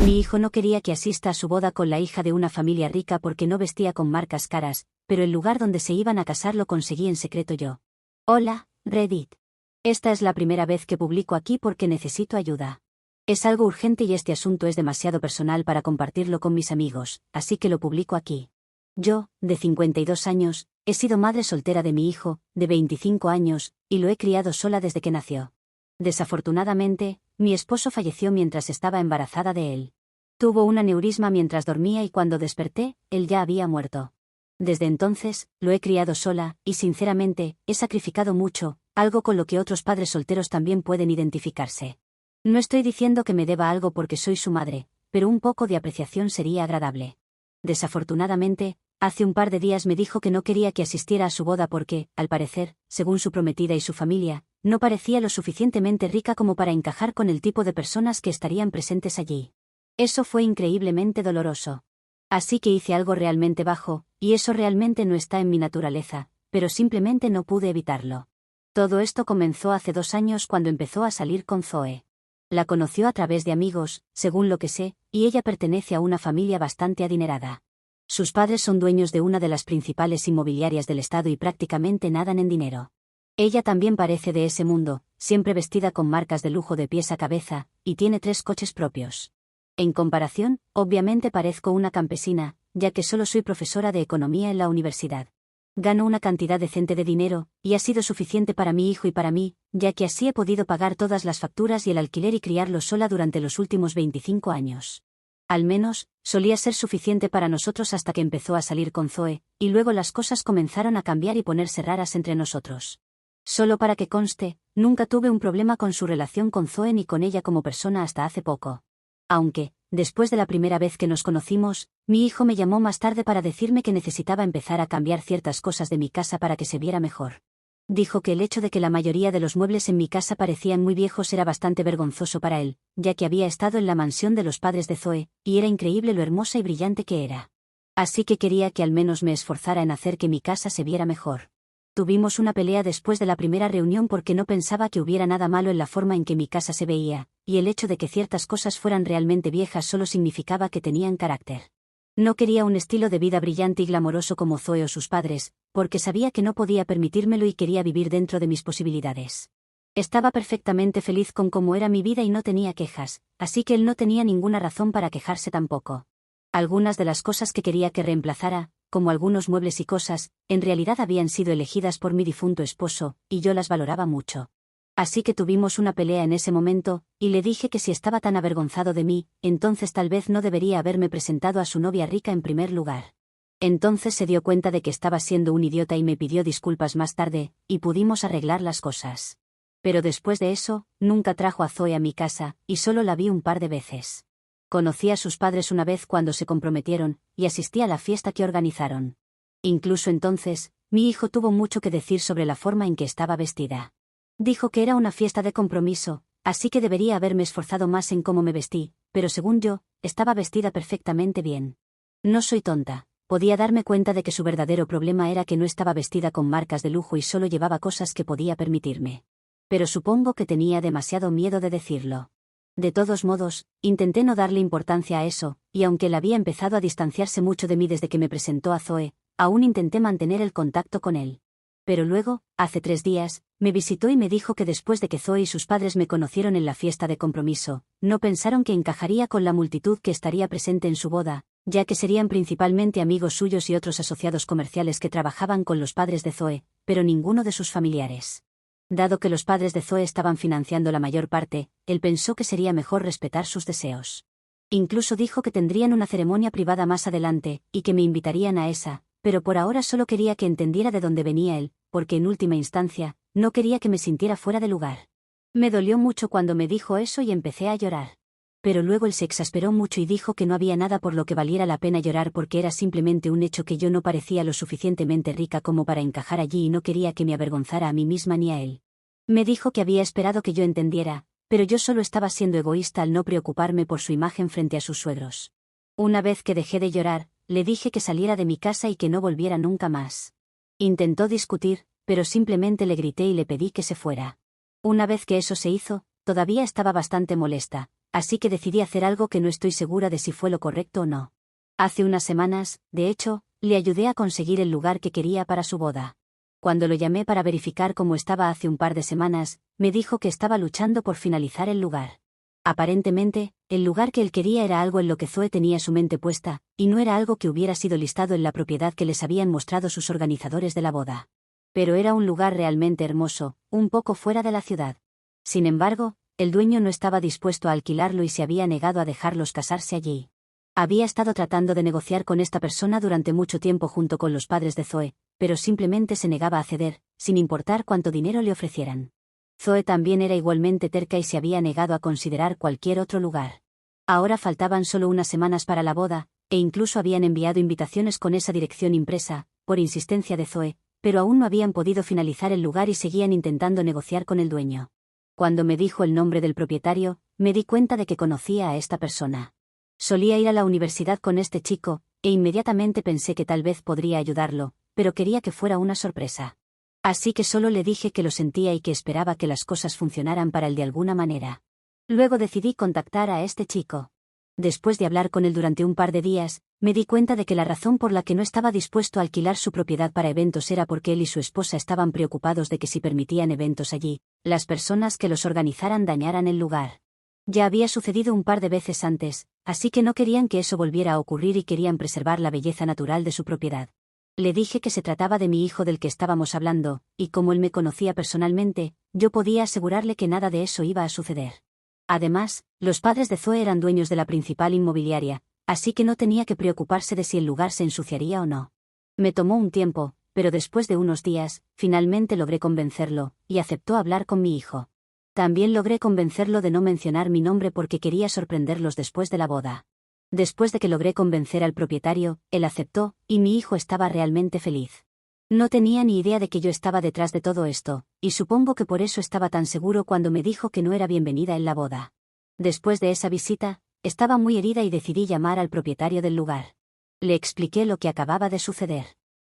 Mi hijo no quería que asista a su boda con la hija de una familia rica porque no vestía con marcas caras, pero el lugar donde se iban a casar lo conseguí en secreto yo. Hola, Reddit. Esta es la primera vez que publico aquí porque necesito ayuda. Es algo urgente y este asunto es demasiado personal para compartirlo con mis amigos, así que lo publico aquí. Yo, de 52 años, he sido madre soltera de mi hijo, de 25 años, y lo he criado sola desde que nació. Desafortunadamente, mi esposo falleció mientras estaba embarazada de él. Tuvo un aneurisma mientras dormía y cuando desperté, él ya había muerto. Desde entonces, lo he criado sola, y sinceramente, he sacrificado mucho, algo con lo que otros padres solteros también pueden identificarse. No estoy diciendo que me deba algo porque soy su madre, pero un poco de apreciación sería agradable. Desafortunadamente, hace un par de días me dijo que no quería que asistiera a su boda porque, al parecer, según su prometida y su familia, no parecía lo suficientemente rica como para encajar con el tipo de personas que estarían presentes allí. Eso fue increíblemente doloroso. Así que hice algo realmente bajo, y eso realmente no está en mi naturaleza, pero simplemente no pude evitarlo. Todo esto comenzó hace 2 años cuando empezó a salir con Zoe. La conoció a través de amigos, según lo que sé, y ella pertenece a una familia bastante adinerada. Sus padres son dueños de una de las principales inmobiliarias del estado y prácticamente nadan en dinero. Ella también parece de ese mundo, siempre vestida con marcas de lujo de pies a cabeza, y tiene 3 coches propios. En comparación, obviamente parezco una campesina, ya que solo soy profesora de economía en la universidad. Gano una cantidad decente de dinero, y ha sido suficiente para mi hijo y para mí, ya que así he podido pagar todas las facturas y el alquiler y criarlo sola durante los últimos 25 años. Al menos, solía ser suficiente para nosotros hasta que empezó a salir con Zoe, y luego las cosas comenzaron a cambiar y ponerse raras entre nosotros. Solo para que conste, nunca tuve un problema con su relación con Zoe ni con ella como persona hasta hace poco. Aunque, después de la primera vez que nos conocimos, mi hijo me llamó más tarde para decirme que necesitaba empezar a cambiar ciertas cosas de mi casa para que se viera mejor. Dijo que el hecho de que la mayoría de los muebles en mi casa parecían muy viejos era bastante vergonzoso para él, ya que había estado en la mansión de los padres de Zoe, y era increíble lo hermosa y brillante que era. Así que quería que al menos me esforzara en hacer que mi casa se viera mejor. Tuvimos una pelea después de la primera reunión porque no pensaba que hubiera nada malo en la forma en que mi casa se veía, y el hecho de que ciertas cosas fueran realmente viejas solo significaba que tenían carácter. No quería un estilo de vida brillante y glamoroso como Zoe o sus padres, porque sabía que no podía permitírmelo y quería vivir dentro de mis posibilidades. Estaba perfectamente feliz con cómo era mi vida y no tenía quejas, así que él no tenía ninguna razón para quejarse tampoco. Algunas de las cosas que quería que reemplazara, como algunos muebles y cosas, en realidad habían sido elegidas por mi difunto esposo, y yo las valoraba mucho. Así que tuvimos una pelea en ese momento, y le dije que si estaba tan avergonzado de mí, entonces tal vez no debería haberme presentado a su novia rica en primer lugar. Entonces se dio cuenta de que estaba siendo un idiota y me pidió disculpas más tarde, y pudimos arreglar las cosas. Pero después de eso, nunca trajo a Zoe a mi casa, y solo la vi un par de veces. Conocí a sus padres una vez cuando se comprometieron, y asistí a la fiesta que organizaron. Incluso entonces, mi hijo tuvo mucho que decir sobre la forma en que estaba vestida. Dijo que era una fiesta de compromiso, así que debería haberme esforzado más en cómo me vestí, pero según yo, estaba vestida perfectamente bien. No soy tonta, podía darme cuenta de que su verdadero problema era que no estaba vestida con marcas de lujo y solo llevaba cosas que podía permitirme. Pero supongo que tenía demasiado miedo de decirlo. De todos modos, intenté no darle importancia a eso, y aunque él había empezado a distanciarse mucho de mí desde que me presentó a Zoe, aún intenté mantener el contacto con él. Pero luego, hace 3 días, me visitó y me dijo que después de que Zoe y sus padres me conocieron en la fiesta de compromiso, no pensaron que encajaría con la multitud que estaría presente en su boda, ya que serían principalmente amigos suyos y otros asociados comerciales que trabajaban con los padres de Zoe, pero ninguno de sus familiares. Dado que los padres de Zoe estaban financiando la mayor parte, él pensó que sería mejor respetar sus deseos. Incluso dijo que tendrían una ceremonia privada más adelante, y que me invitarían a esa, pero por ahora solo quería que entendiera de dónde venía él, porque en última instancia, no quería que me sintiera fuera de lugar. Me dolió mucho cuando me dijo eso y empecé a llorar. Pero luego él se exasperó mucho y dijo que no había nada por lo que valiera la pena llorar porque era simplemente un hecho que yo no parecía lo suficientemente rica como para encajar allí y no quería que me avergonzara a mí misma ni a él. Me dijo que había esperado que yo entendiera, pero yo solo estaba siendo egoísta al no preocuparme por su imagen frente a sus suegros. Una vez que dejé de llorar, le dije que saliera de mi casa y que no volviera nunca más. Intentó discutir, pero simplemente le grité y le pedí que se fuera. Una vez que eso se hizo, todavía estaba bastante molesta, así que decidí hacer algo que no estoy segura de si fue lo correcto o no. Hace unas semanas, de hecho, le ayudé a conseguir el lugar que quería para su boda. Cuando lo llamé para verificar cómo estaba hace un par de semanas, me dijo que estaba luchando por finalizar el lugar. Aparentemente, el lugar que él quería era algo en lo que Zoe tenía su mente puesta, y no era algo que hubiera sido listado en la propiedad que les habían mostrado sus organizadores de la boda. Pero era un lugar realmente hermoso, un poco fuera de la ciudad. Sin embargo, el dueño no estaba dispuesto a alquilarlo y se había negado a dejarlos casarse allí. Había estado tratando de negociar con esta persona durante mucho tiempo junto con los padres de Zoe, pero simplemente se negaba a ceder, sin importar cuánto dinero le ofrecieran. Zoe también era igualmente terca y se había negado a considerar cualquier otro lugar. Ahora faltaban solo unas semanas para la boda, e incluso habían enviado invitaciones con esa dirección impresa, por insistencia de Zoe, pero aún no habían podido finalizar el lugar y seguían intentando negociar con el dueño. Cuando me dijo el nombre del propietario, me di cuenta de que conocía a esta persona. Solía ir a la universidad con este chico, e inmediatamente pensé que tal vez podría ayudarlo, pero quería que fuera una sorpresa. Así que solo le dije que lo sentía y que esperaba que las cosas funcionaran para él de alguna manera. Luego decidí contactar a este chico. Después de hablar con él durante un par de días, me di cuenta de que la razón por la que no estaba dispuesto a alquilar su propiedad para eventos era porque él y su esposa estaban preocupados de que si permitían eventos allí, las personas que los organizaran dañaran el lugar. Ya había sucedido un par de veces antes, así que no querían que eso volviera a ocurrir y querían preservar la belleza natural de su propiedad. Le dije que se trataba de mi hijo del que estábamos hablando, y como él me conocía personalmente, yo podía asegurarle que nada de eso iba a suceder. Además, los padres de Zoe eran dueños de la principal inmobiliaria, así que no tenía que preocuparse de si el lugar se ensuciaría o no. Me tomó un tiempo, pero después de unos días, finalmente logré convencerlo, y aceptó hablar con mi hijo. También logré convencerlo de no mencionar mi nombre porque quería sorprenderlos después de la boda. Después de que logré convencer al propietario, él aceptó, y mi hijo estaba realmente feliz. No tenía ni idea de que yo estaba detrás de todo esto, y supongo que por eso estaba tan seguro cuando me dijo que no era bienvenida en la boda. Después de esa visita, estaba muy herida y decidí llamar al propietario del lugar. Le expliqué lo que acababa de suceder.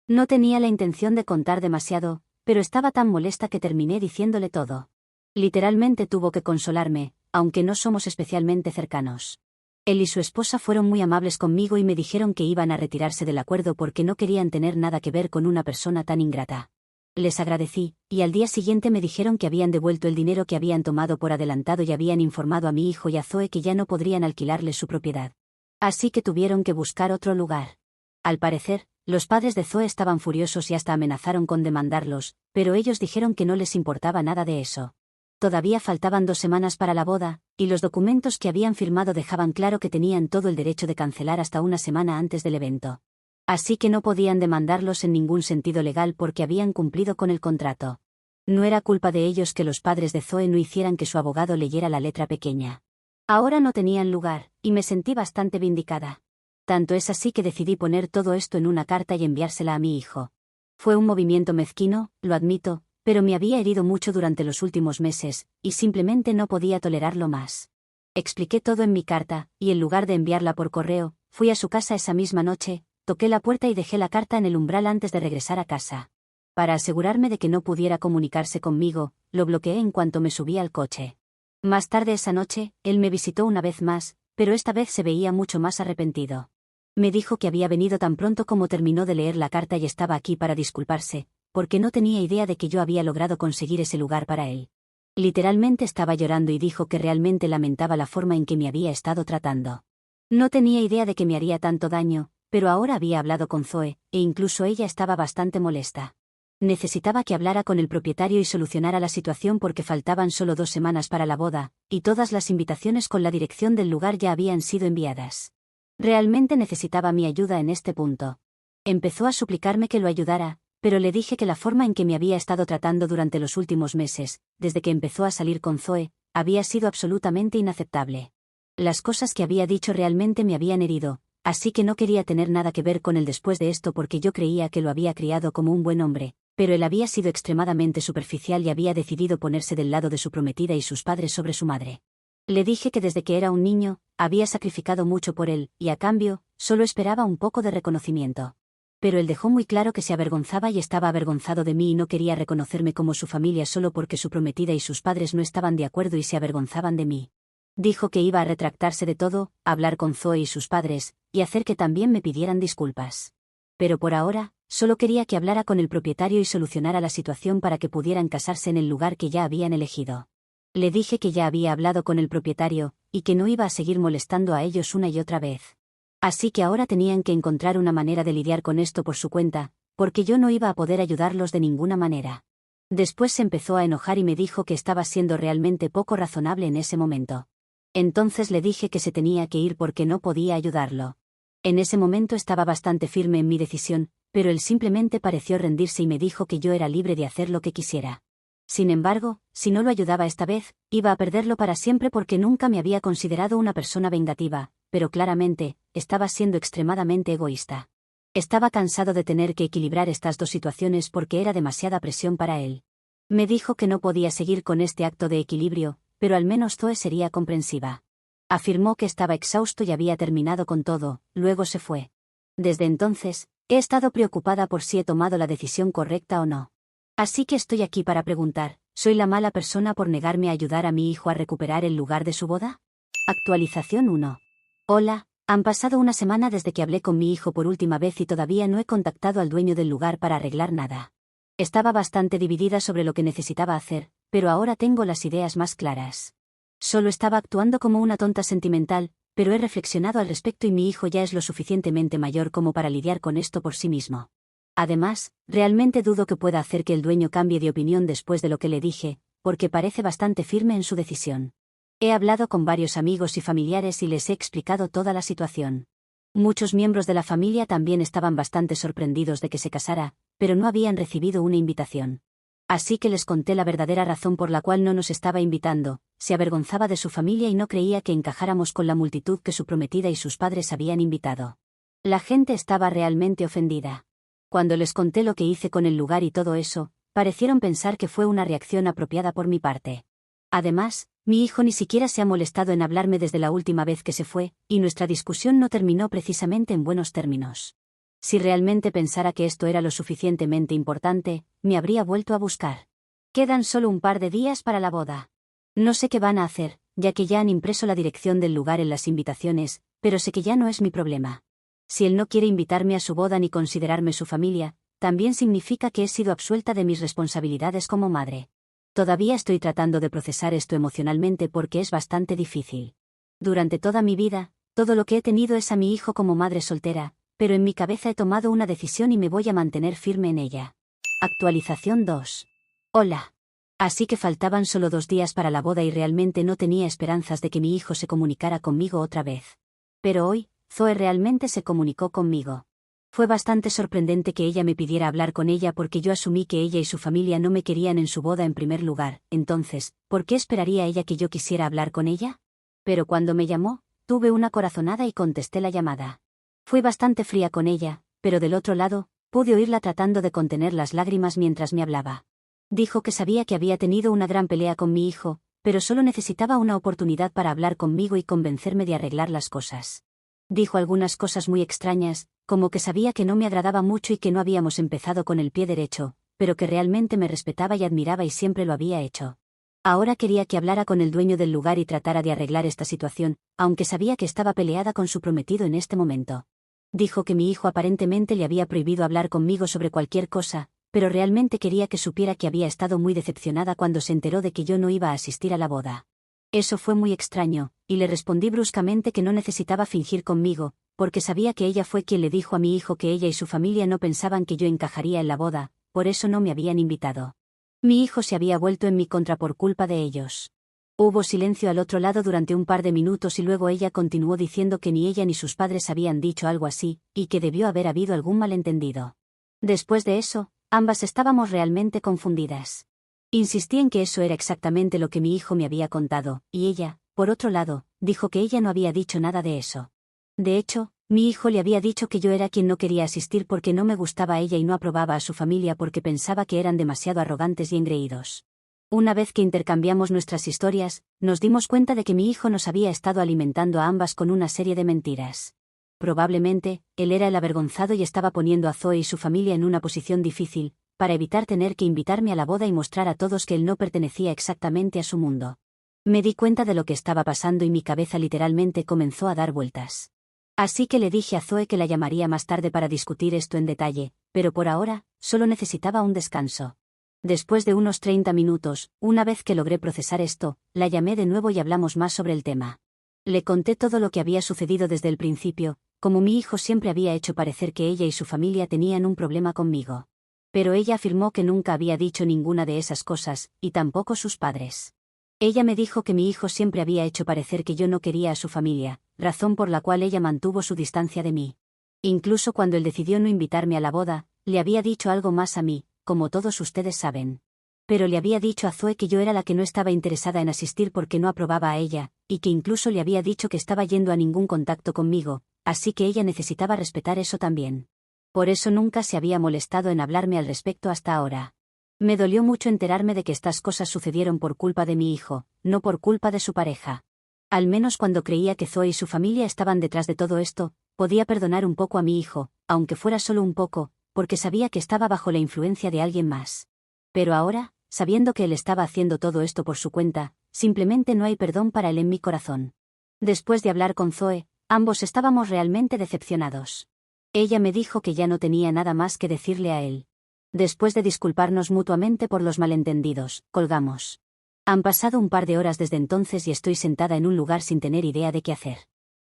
No tenía la intención de contar demasiado, pero estaba tan molesta que terminé diciéndole todo. Literalmente tuvo que consolarme, aunque no somos especialmente cercanos. Él y su esposa fueron muy amables conmigo y me dijeron que iban a retirarse del acuerdo porque no querían tener nada que ver con una persona tan ingrata. Les agradecí, y al día siguiente me dijeron que habían devuelto el dinero que habían tomado por adelantado y habían informado a mi hijo y a Zoe que ya no podrían alquilarles su propiedad. Así que tuvieron que buscar otro lugar. Al parecer, los padres de Zoe estaban furiosos y hasta amenazaron con demandarlos, pero ellos dijeron que no les importaba nada de eso. Todavía faltaban 2 semanas para la boda, y los documentos que habían firmado dejaban claro que tenían todo el derecho de cancelar hasta una semana antes del evento. Así que no podían demandarlos en ningún sentido legal porque habían cumplido con el contrato. No era culpa de ellos que los padres de Zoe no hicieran que su abogado leyera la letra pequeña. Ahora no tenían lugar, y me sentí bastante vindicada. Tanto es así que decidí poner todo esto en una carta y enviársela a mi hijo. Fue un movimiento mezquino, lo admito, pero me había herido mucho durante los últimos meses, y simplemente no podía tolerarlo más. Expliqué todo en mi carta, y en lugar de enviarla por correo, fui a su casa esa misma noche, toqué la puerta y dejé la carta en el umbral antes de regresar a casa. Para asegurarme de que no pudiera comunicarse conmigo, lo bloqueé en cuanto me subí al coche. Más tarde esa noche, él me visitó una vez más, pero esta vez se veía mucho más arrepentido. Me dijo que había venido tan pronto como terminó de leer la carta y estaba aquí para disculparse, porque no tenía idea de que yo había logrado conseguir ese lugar para él. Literalmente estaba llorando y dijo que realmente lamentaba la forma en que me había estado tratando. No tenía idea de que me haría tanto daño, pero ahora había hablado con Zoe, e incluso ella estaba bastante molesta. Necesitaba que hablara con el propietario y solucionara la situación porque faltaban solo 2 semanas para la boda, y todas las invitaciones con la dirección del lugar ya habían sido enviadas. Realmente necesitaba mi ayuda en este punto. Empezó a suplicarme que lo ayudara, pero le dije que la forma en que me había estado tratando durante los últimos meses, desde que empezó a salir con Zoe, había sido absolutamente inaceptable. Las cosas que había dicho realmente me habían herido, así que no quería tener nada que ver con él después de esto porque yo creía que lo había criado como un buen hombre, pero él había sido extremadamente superficial y había decidido ponerse del lado de su prometida y sus padres sobre su madre. Le dije que desde que era un niño, había sacrificado mucho por él, y a cambio, solo esperaba un poco de reconocimiento. Pero él dejó muy claro que se avergonzaba y estaba avergonzado de mí y no quería reconocerme como su familia solo porque su prometida y sus padres no estaban de acuerdo y se avergonzaban de mí. Dijo que iba a retractarse de todo, hablar con Zoe y sus padres, y hacer que también me pidieran disculpas. Pero por ahora, solo quería que hablara con el propietario y solucionara la situación para que pudieran casarse en el lugar que ya habían elegido. Le dije que ya había hablado con el propietario, y que no iba a seguir molestando a ellos una y otra vez. Así que ahora tenían que encontrar una manera de lidiar con esto por su cuenta, porque yo no iba a poder ayudarlos de ninguna manera. Después se empezó a enojar y me dijo que estaba siendo realmente poco razonable en ese momento. Entonces le dije que se tenía que ir porque no podía ayudarlo. En ese momento estaba bastante firme en mi decisión, pero él simplemente pareció rendirse y me dijo que yo era libre de hacer lo que quisiera. Sin embargo, si no lo ayudaba esta vez, iba a perderlo para siempre porque nunca me había considerado una persona vengativa, pero claramente, estaba siendo extremadamente egoísta. Estaba cansado de tener que equilibrar estas dos situaciones porque era demasiada presión para él. Me dijo que no podía seguir con este acto de equilibrio, pero al menos Zoe sería comprensiva. Afirmó que estaba exhausto y había terminado con todo, luego se fue. Desde entonces, he estado preocupada por si he tomado la decisión correcta o no. Así que estoy aquí para preguntar, ¿soy la mala persona por negarme a ayudar a mi hijo a recuperar el lugar de su boda? Actualización 1. Hola, han pasado una semana desde que hablé con mi hijo por última vez y todavía no he contactado al dueño del lugar para arreglar nada. Estaba bastante dividida sobre lo que necesitaba hacer, pero ahora tengo las ideas más claras. Solo estaba actuando como una tonta sentimental, pero he reflexionado al respecto y mi hijo ya es lo suficientemente mayor como para lidiar con esto por sí mismo. Además, realmente dudo que pueda hacer que el dueño cambie de opinión después de lo que le dije, porque parece bastante firme en su decisión. He hablado con varios amigos y familiares y les he explicado toda la situación. Muchos miembros de la familia también estaban bastante sorprendidos de que se casara, pero no habían recibido una invitación. Así que les conté la verdadera razón por la cual no nos estaba invitando, se avergonzaba de su familia y no creía que encajáramos con la multitud que su prometida y sus padres habían invitado. La gente estaba realmente ofendida. Cuando les conté lo que hice con el lugar y todo eso, parecieron pensar que fue una reacción apropiada por mi parte. Además, mi hijo ni siquiera se ha molestado en hablarme desde la última vez que se fue, y nuestra discusión no terminó precisamente en buenos términos. Si realmente pensara que esto era lo suficientemente importante, me habría vuelto a buscar. Quedan solo un par de días para la boda. No sé qué van a hacer, ya que ya han impreso la dirección del lugar en las invitaciones, pero sé que ya no es mi problema. Si él no quiere invitarme a su boda ni considerarme su familia, también significa que he sido absuelta de mis responsabilidades como madre. Todavía estoy tratando de procesar esto emocionalmente porque es bastante difícil. Durante toda mi vida, todo lo que he tenido es a mi hijo como madre soltera, pero en mi cabeza he tomado una decisión y me voy a mantener firme en ella. Actualización 2. Hola. Así que faltaban solo 2 días para la boda y realmente no tenía esperanzas de que mi hijo se comunicara conmigo otra vez. Pero hoy, Zoe realmente se comunicó conmigo. Fue bastante sorprendente que ella me pidiera hablar con ella porque yo asumí que ella y su familia no me querían en su boda en primer lugar, entonces, ¿por qué esperaría ella que yo quisiera hablar con ella? Pero cuando me llamó, tuve una corazonada y contesté la llamada. Fui bastante fría con ella, pero del otro lado, pude oírla tratando de contener las lágrimas mientras me hablaba. Dijo que sabía que había tenido una gran pelea con mi hijo, pero solo necesitaba una oportunidad para hablar conmigo y convencerme de arreglar las cosas. Dijo algunas cosas muy extrañas, como que sabía que no me agradaba mucho y que no habíamos empezado con el pie derecho, pero que realmente me respetaba y admiraba y siempre lo había hecho. Ahora quería que hablara con el dueño del lugar y tratara de arreglar esta situación, aunque sabía que estaba peleada con su prometido en este momento. Dijo que mi hijo aparentemente le había prohibido hablar conmigo sobre cualquier cosa, pero realmente quería que supiera que había estado muy decepcionada cuando se enteró de que yo no iba a asistir a la boda. Eso fue muy extraño, y le respondí bruscamente que no necesitaba fingir conmigo, porque sabía que ella fue quien le dijo a mi hijo que ella y su familia no pensaban que yo encajaría en la boda, por eso no me habían invitado. Mi hijo se había vuelto en mi contra por culpa de ellos. Hubo silencio al otro lado durante un par de minutos y luego ella continuó diciendo que ni ella ni sus padres habían dicho algo así, y que debió haber habido algún malentendido. Después de eso, ambas estábamos realmente confundidas. Insistí en que eso era exactamente lo que mi hijo me había contado, y ella, por otro lado, dijo que ella no había dicho nada de eso. De hecho, mi hijo le había dicho que yo era quien no quería asistir porque no me gustaba ella y no aprobaba a su familia porque pensaba que eran demasiado arrogantes y engreídos. Una vez que intercambiamos nuestras historias, nos dimos cuenta de que mi hijo nos había estado alimentando a ambas con una serie de mentiras. Probablemente, él era el avergonzado y estaba poniendo a Zoe y su familia en una posición difícil, para evitar tener que invitarme a la boda y mostrar a todos que él no pertenecía exactamente a su mundo. Me di cuenta de lo que estaba pasando y mi cabeza literalmente comenzó a dar vueltas. Así que le dije a Zoe que la llamaría más tarde para discutir esto en detalle, pero por ahora, solo necesitaba un descanso. Después de unos 30 minutos, una vez que logré procesar esto, la llamé de nuevo y hablamos más sobre el tema. Le conté todo lo que había sucedido desde el principio, como mi hijo siempre había hecho parecer que ella y su familia tenían un problema conmigo. Pero ella afirmó que nunca había dicho ninguna de esas cosas, y tampoco sus padres. Ella me dijo que mi hijo siempre había hecho parecer que yo no quería a su familia, razón por la cual ella mantuvo su distancia de mí. Incluso cuando él decidió no invitarme a la boda, le había dicho algo más a mí, como todos ustedes saben. Pero le había dicho a Zoe que yo era la que no estaba interesada en asistir porque no aprobaba a ella, y que incluso le había dicho que estaba yendo a ningún contacto conmigo, así que ella necesitaba respetar eso también. Por eso nunca se había molestado en hablarme al respecto hasta ahora. Me dolió mucho enterarme de que estas cosas sucedieron por culpa de mi hijo, no por culpa de su pareja. Al menos cuando creía que Zoe y su familia estaban detrás de todo esto, podía perdonar un poco a mi hijo, aunque fuera solo un poco, porque sabía que estaba bajo la influencia de alguien más. Pero ahora, sabiendo que él estaba haciendo todo esto por su cuenta, simplemente no hay perdón para él en mi corazón. Después de hablar con Zoe, ambos estábamos realmente decepcionados. Ella me dijo que ya no tenía nada más que decirle a él. Después de disculparnos mutuamente por los malentendidos, colgamos. Han pasado un par de horas desde entonces y estoy sentada en un lugar sin tener idea de qué hacer.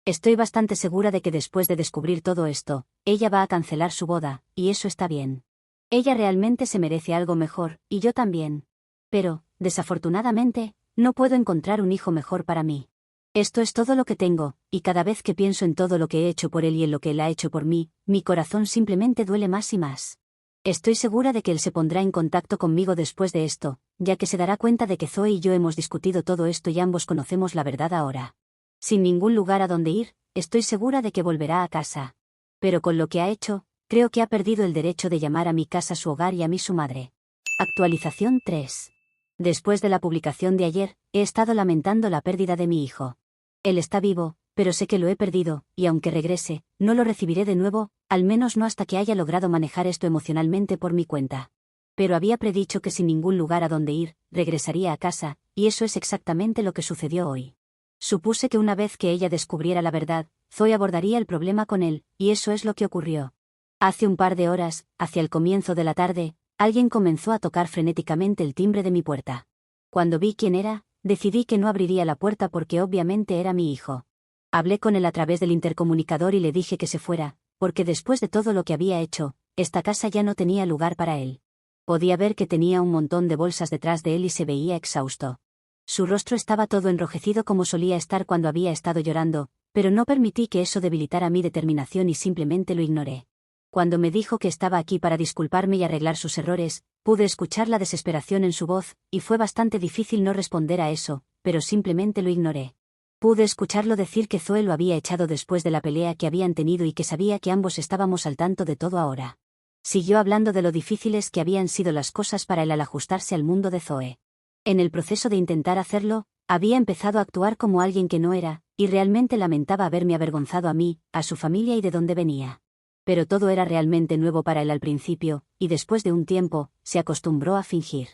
Estoy bastante segura de que después de descubrir todo esto, ella va a cancelar su boda, y eso está bien. Ella realmente se merece algo mejor, y yo también. Pero, desafortunadamente, no puedo encontrar un hijo mejor para mí. Esto es todo lo que tengo, y cada vez que pienso en todo lo que he hecho por él y en lo que él ha hecho por mí, mi corazón simplemente duele más y más. Estoy segura de que él se pondrá en contacto conmigo después de esto, ya que se dará cuenta de que Zoe y yo hemos discutido todo esto y ambos conocemos la verdad ahora. Sin ningún lugar a donde ir, estoy segura de que volverá a casa. Pero con lo que ha hecho, creo que ha perdido el derecho de llamar a mi casa su hogar y a mí su madre. Actualización 3. Después de la publicación de ayer, he estado lamentando la pérdida de mi hijo. Él está vivo, pero sé que lo he perdido, y aunque regrese, no lo recibiré de nuevo, al menos no hasta que haya logrado manejar esto emocionalmente por mi cuenta. Pero había predicho que sin ningún lugar a donde ir, regresaría a casa, y eso es exactamente lo que sucedió hoy. Supuse que una vez que ella descubriera la verdad, Zoe abordaría el problema con él, y eso es lo que ocurrió. Hace un par de horas, hacia el comienzo de la tarde, alguien comenzó a tocar frenéticamente el timbre de mi puerta. Cuando vi quién era, decidí que no abriría la puerta porque obviamente era mi hijo. Hablé con él a través del intercomunicador y le dije que se fuera, porque después de todo lo que había hecho, esta casa ya no tenía lugar para él. Podía ver que tenía un montón de bolsas detrás de él y se veía exhausto. Su rostro estaba todo enrojecido como solía estar cuando había estado llorando, pero no permití que eso debilitara mi determinación y simplemente lo ignoré. Cuando me dijo que estaba aquí para disculparme y arreglar sus errores, pude escuchar la desesperación en su voz, y fue bastante difícil no responder a eso, pero simplemente lo ignoré. Pude escucharlo decir que Zoe lo había echado después de la pelea que habían tenido y que sabía que ambos estábamos al tanto de todo ahora. Siguió hablando de lo difíciles que habían sido las cosas para él al ajustarse al mundo de Zoe. En el proceso de intentar hacerlo, había empezado a actuar como alguien que no era, y realmente lamentaba haberme avergonzado a mí, a su familia y de dónde venía. Pero todo era realmente nuevo para él al principio, y después de un tiempo, se acostumbró a fingir.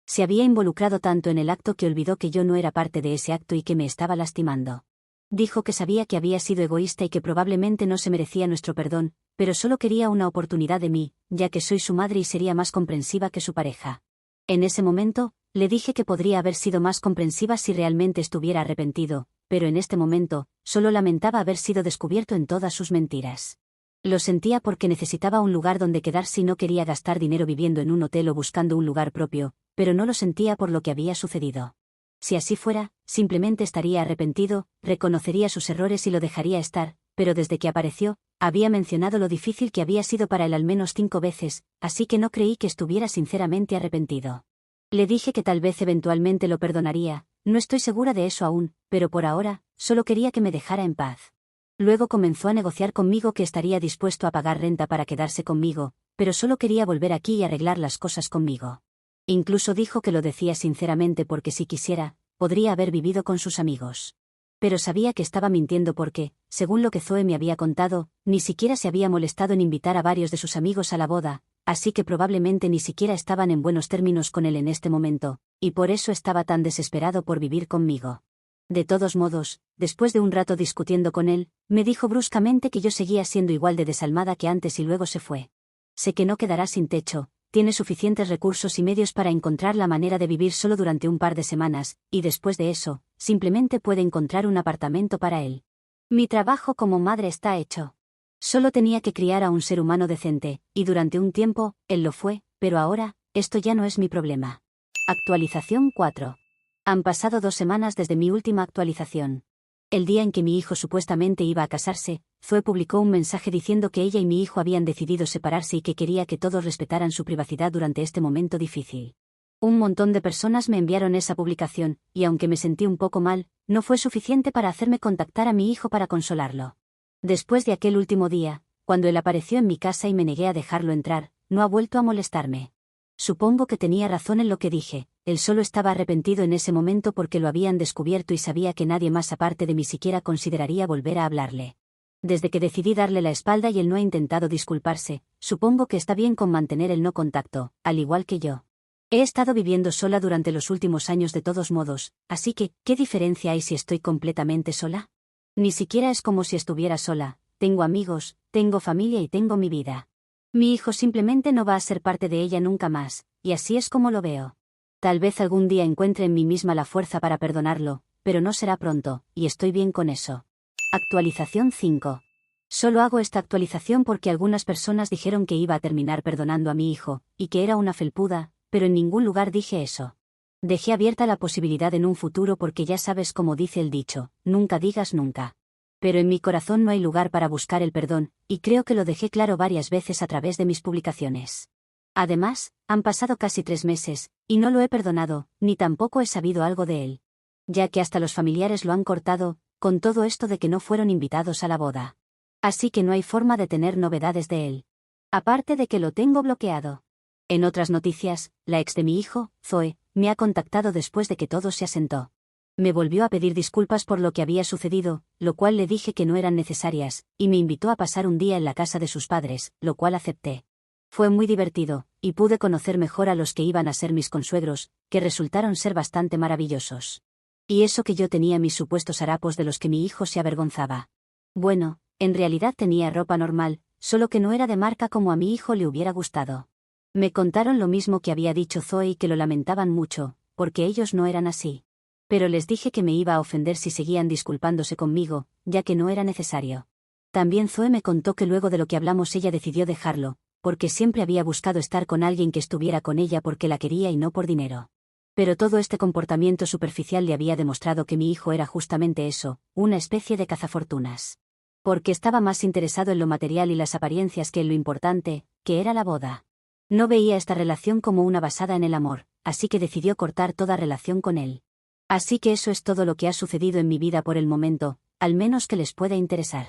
Se había involucrado tanto en el acto que olvidó que yo no era parte de ese acto y que me estaba lastimando. Dijo que sabía que había sido egoísta y que probablemente no se merecía nuestro perdón, pero solo quería una oportunidad de mí, ya que soy su madre y sería más comprensiva que su pareja. En ese momento, le dije que podría haber sido más comprensiva si realmente estuviera arrepentido, pero en este momento, solo lamentaba haber sido descubierto en todas sus mentiras. Lo sentía porque necesitaba un lugar donde quedarse y no quería gastar dinero viviendo en un hotel o buscando un lugar propio, pero no lo sentía por lo que había sucedido. Si así fuera, simplemente estaría arrepentido, reconocería sus errores y lo dejaría estar, pero desde que apareció, había mencionado lo difícil que había sido para él al menos 5 veces, así que no creí que estuviera sinceramente arrepentido. Le dije que tal vez eventualmente lo perdonaría, no estoy segura de eso aún, pero por ahora, solo quería que me dejara en paz. Luego comenzó a negociar conmigo que estaría dispuesto a pagar renta para quedarse conmigo, pero solo quería volver aquí y arreglar las cosas conmigo. Incluso dijo que lo decía sinceramente porque si quisiera, podría haber vivido con sus amigos. Pero sabía que estaba mintiendo porque, según lo que Zoe me había contado, ni siquiera se había molestado en invitar a varios de sus amigos a la boda, así que probablemente ni siquiera estaban en buenos términos con él en este momento, y por eso estaba tan desesperado por vivir conmigo. De todos modos, después de un rato discutiendo con él, me dijo bruscamente que yo seguía siendo igual de desalmada que antes y luego se fue. Sé que no quedará sin techo, tiene suficientes recursos y medios para encontrar la manera de vivir solo durante un par de semanas, y después de eso, simplemente puede encontrar un apartamento para él. Mi trabajo como madre está hecho. Solo tenía que criar a un ser humano decente, y durante un tiempo, él lo fue, pero ahora, esto ya no es mi problema. Actualización 4. Han pasado 2 semanas desde mi última actualización. El día en que mi hijo supuestamente iba a casarse, Zoe publicó un mensaje diciendo que ella y mi hijo habían decidido separarse y que quería que todos respetaran su privacidad durante este momento difícil. Un montón de personas me enviaron esa publicación, y aunque me sentí un poco mal, no fue suficiente para hacerme contactar a mi hijo para consolarlo. Después de aquel último día, cuando él apareció en mi casa y me negué a dejarlo entrar, no ha vuelto a molestarme. Supongo que tenía razón en lo que dije, él solo estaba arrepentido en ese momento porque lo habían descubierto y sabía que nadie más aparte de mí siquiera consideraría volver a hablarle. Desde que decidí darle la espalda y él no ha intentado disculparse, supongo que está bien con mantener el no contacto, al igual que yo. He estado viviendo sola durante los últimos años de todos modos, así que, ¿qué diferencia hay si estoy completamente sola? Ni siquiera es como si estuviera sola, tengo amigos, tengo familia y tengo mi vida. Mi hijo simplemente no va a ser parte de ella nunca más, y así es como lo veo. Tal vez algún día encuentre en mí misma la fuerza para perdonarlo, pero no será pronto, y estoy bien con eso. Actualización 5. Solo hago esta actualización porque algunas personas dijeron que iba a terminar perdonando a mi hijo, y que era una felpuda, pero en ningún lugar dije eso. Dejé abierta la posibilidad en un futuro porque ya sabes cómo dice el dicho, nunca digas nunca. Pero en mi corazón no hay lugar para buscar el perdón, y creo que lo dejé claro varias veces a través de mis publicaciones. Además, han pasado casi 3 meses, y no lo he perdonado, ni tampoco he sabido algo de él. Ya que hasta los familiares lo han cortado, con todo esto de que no fueron invitados a la boda. Así que no hay forma de tener novedades de él. Aparte de que lo tengo bloqueado. En otras noticias, la ex de mi hijo, Zoe, me ha contactado después de que todo se asentó. Me volvió a pedir disculpas por lo que había sucedido, lo cual le dije que no eran necesarias, y me invitó a pasar un día en la casa de sus padres, lo cual acepté. Fue muy divertido, y pude conocer mejor a los que iban a ser mis consuegros, que resultaron ser bastante maravillosos. Y eso que yo tenía mis supuestos harapos de los que mi hijo se avergonzaba. Bueno, en realidad tenía ropa normal, solo que no era de marca como a mi hijo le hubiera gustado. Me contaron lo mismo que había dicho Zoe y que lo lamentaban mucho, porque ellos no eran así. Pero les dije que me iba a ofender si seguían disculpándose conmigo, ya que no era necesario. También Zoe me contó que luego de lo que hablamos ella decidió dejarlo, porque siempre había buscado estar con alguien que estuviera con ella porque la quería y no por dinero. Pero todo este comportamiento superficial le había demostrado que mi hijo era justamente eso, una especie de cazafortunas. Porque estaba más interesado en lo material y las apariencias que en lo importante, que era la boda. No veía esta relación como una basada en el amor, así que decidió cortar toda relación con él. Así que eso es todo lo que ha sucedido en mi vida por el momento, al menos que les pueda interesar.